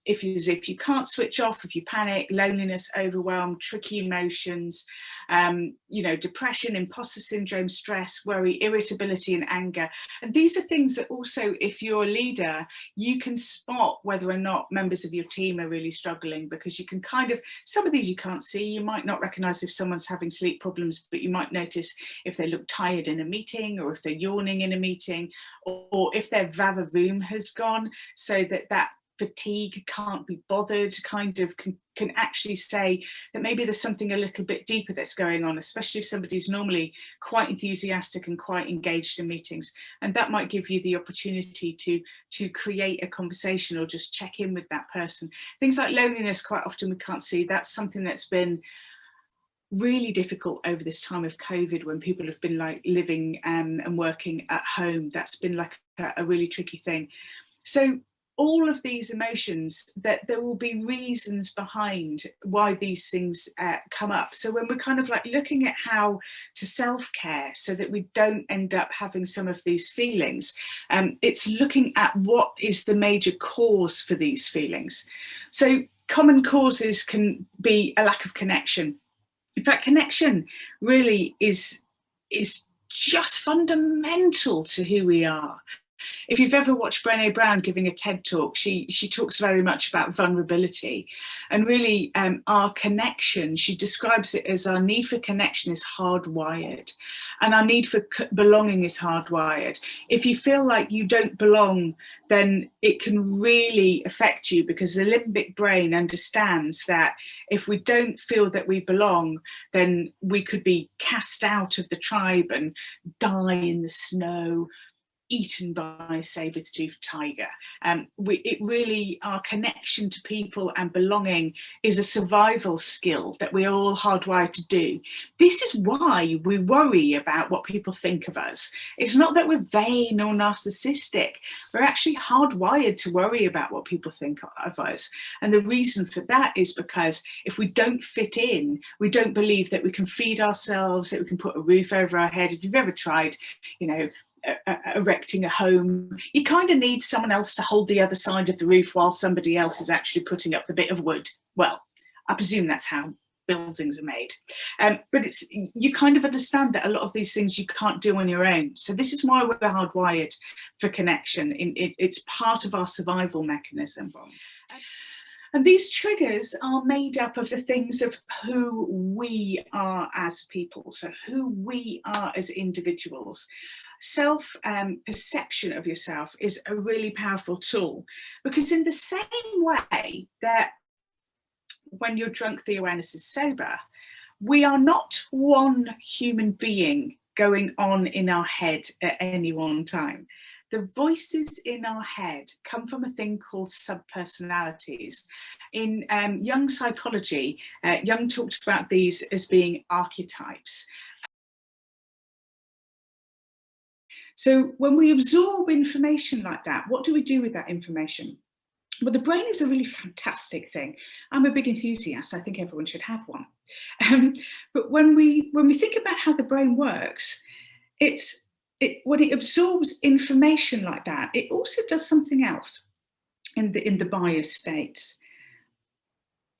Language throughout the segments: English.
if you can't switch off, if you panic, loneliness, overwhelm, tricky emotions, you know, depression, imposter syndrome, stress, worry, irritability and anger. And these are things that also, if you're a leader, you can spot whether or not members of your team are really struggling, because you can kind of, some of these you can't see. You might not recognize if someone's having sleep problems, but you might notice if they look tired in a meeting, or if they're yawning in a meeting, or if their va-va-voom has gone, so that fatigue, can't be bothered, kind of can actually say that maybe there's something a little bit deeper that's going on, especially if somebody's normally quite enthusiastic and quite engaged in meetings. And that might give you the opportunity to create a conversation or just check in with that person. Things like loneliness, quite often we can't see. That's something that's been really difficult over this time of COVID, when people have been like living and working at home. That's been like a really tricky thing. So all of these emotions, that there will be reasons behind why these things come up. So when we're kind of like looking at how to self-care so that we don't end up having some of these feelings, it's looking at what is the major cause for these feelings. So common causes can be a lack of connection. In fact, connection really is just fundamental to who we are. If you've ever watched Brené Brown giving a TED talk, she talks very much about vulnerability, and really our connection, she describes it as our need for connection is hardwired, and our need for belonging is hardwired. If you feel like you don't belong, then it can really affect you, because the limbic brain understands that if we don't feel that we belong, then we could be cast out of the tribe and die in the snow, eaten by a saber-toothed tiger. It really, our connection to people and belonging is a survival skill that we're all hardwired to do. This is why we worry about what people think of us. It's not that we're vain or narcissistic. We're actually hardwired to worry about what people think of us. And the reason for that is because if we don't fit in, we don't believe that we can feed ourselves, that we can put a roof over our head. If you've ever tried, you know, erecting a home, you kind of need someone else to hold the other side of the roof while somebody else is actually putting up the bit of wood. Well, I presume that's how buildings are made. But it's, you kind of understand that a lot of these things you can't do on your own. So this is why we're hardwired for connection. It's part of our survival mechanism. And these triggers are made up of the things of who we are as people, so who we are as individuals. Self-perception of yourself is a really powerful tool, because in the same way that when you're drunk, the awareness is sober, we are not one human being going on in our head at any one time. The voices in our head come from a thing called subpersonalities. In Jung psychology, Jung talked about these as being archetypes. So when we absorb information like that, what do we do with that information? Well, the brain is a really fantastic thing. I'm a big enthusiast. I think everyone should have one. But when we think about how the brain works, when it absorbs information like that, it also does something else in the bias states.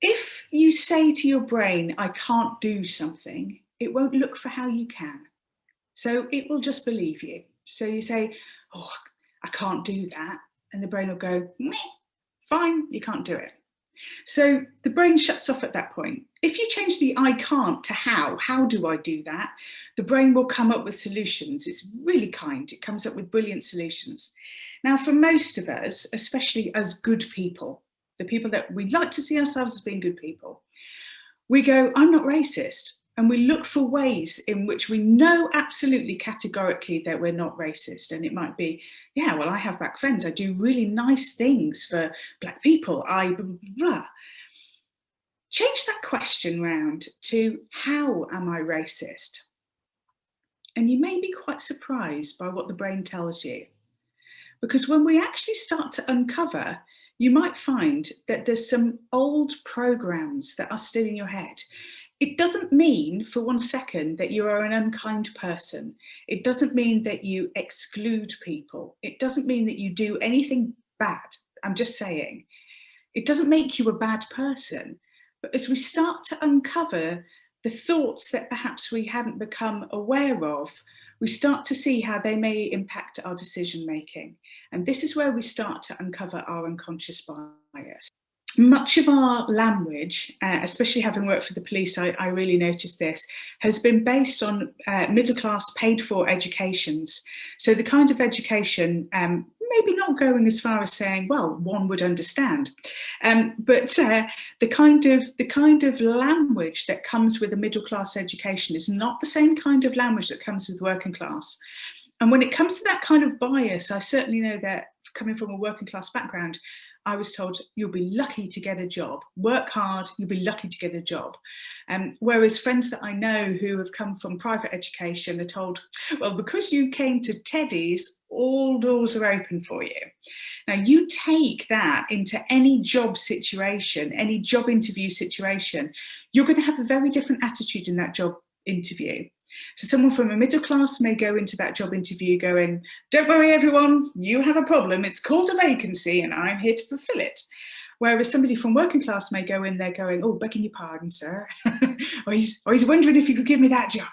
If you say to your brain, I can't do something, it won't look for how you can. So it will just believe you. So you say, oh, I can't do that. And the brain will go, meh, fine, you can't do it. So the brain shuts off at that point. If you change the I can't to how do I do that? The brain will come up with solutions. It's really kind. It comes up with brilliant solutions. Now, for most of us, especially as good people, the people that we like to see ourselves as being good people, we go, I'm not racist. And we look for ways in which we know absolutely categorically that we're not racist. And it might be, yeah, well, I have black friends. I do really nice things for black people. I blah, blah, blah. Change that question round to how am I racist? And you may be quite surprised by what the brain tells you. Because when we actually start to uncover, you might find that there's some old programs that are still in your head. It doesn't mean for 1 second that you are an unkind person. It doesn't mean that you exclude people. It doesn't mean that you do anything bad. I'm just saying, It doesn't make you a bad person. But as we start to uncover the thoughts that perhaps we hadn't become aware of, we start to see how they may impact our decision making. And this is where we start to uncover our unconscious bias. Much of our language, especially having worked for the police, I really noticed this, has been based on middle-class paid-for educations. So the kind of education, maybe not going as far as saying, well, one would understand, but the kind of language that comes with a middle-class education is not the same kind of language that comes with working class. And when it comes to that kind of bias, I certainly know that coming from a working class background, I was told, you'll be lucky to get a job. Work hard, you'll be lucky to get a job. Whereas friends that I know who have come from private education are told, well, because you came to Teddy's, all doors are open for you. Now, you take that into any job situation, any job interview situation, you're going to have a very different attitude in that job interview. So someone from a middle class may go into that job interview going, don't worry, everyone, you have a problem. It's called a vacancy and I'm here to fulfill it. Whereas somebody from working class may go in there going, oh, begging your pardon, sir. or he's wondering if you could give me that job.